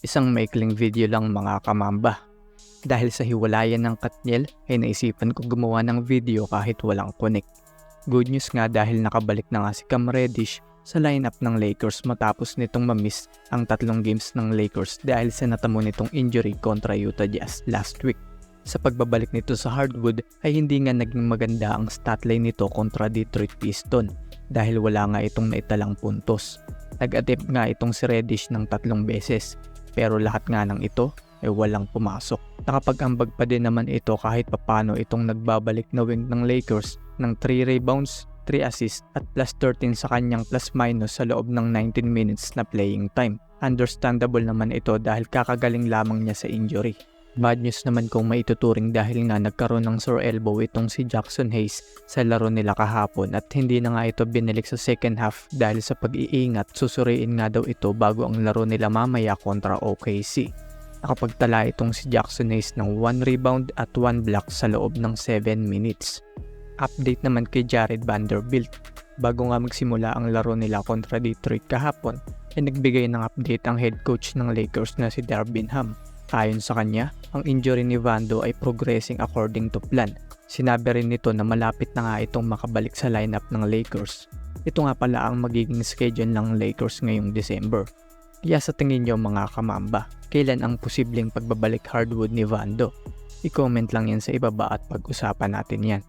Isang maikling video lang mga kamamba. Dahil sa hiwalayan ng Katniel ay naisipan ko gumawa ng video kahit walang connect. Good news nga dahil nakabalik na nga si Cam Reddish sa lineup ng Lakers matapos nitong mamiss ang 3 games ng Lakers dahil sa natamo nitong injury kontra Utah Jazz last week. Sa pagbabalik nito sa hardwood ay hindi nga naging maganda ang statline nito kontra Detroit Pistons dahil wala nga itong naitalang puntos. Nag-attempt nga itong si Reddish ng 3 beses pero lahat nga ng ito ay walang pumasok. Nakapag-ambag pa din naman ito kahit papano itong nagbabalik na wing ng Lakers ng 3 rebounds, 3 assists at plus 13 sa kanyang plus-minus sa loob ng 19 minutes na playing time. Understandable naman ito dahil kakagaling lamang niya sa injury. Bad news naman kung maituturing dahil nga nagkaroon ng sore elbow itong si Jackson Hayes sa laro nila kahapon at hindi na nga ito binalik sa second half dahil sa pag-iingat susuriin nga daw ito bago ang laro nila mamaya kontra OKC. Nakapagtala itong si Jackson Hayes ng 1 rebound at 1 block sa loob ng 7 minutes. Update naman kay Jared Vanderbilt. Bago nga magsimula ang laro nila kontra Detroit kahapon ay nagbigay ng update ang head coach ng Lakers na si Darvin Ham. Ayon sa kanya, ang injury ni Vando ay progressing according to plan. Sinabi rin nito na malapit na nga itong makabalik sa lineup ng Lakers. Ito nga pala ang magiging schedule ng Lakers ngayong December. Kaya sa tingin nyo mga kamamba, kailan ang posibleng pagbabalik hardwood ni Vando? I-comment lang yan sa ibaba at pag-usapan natin yan.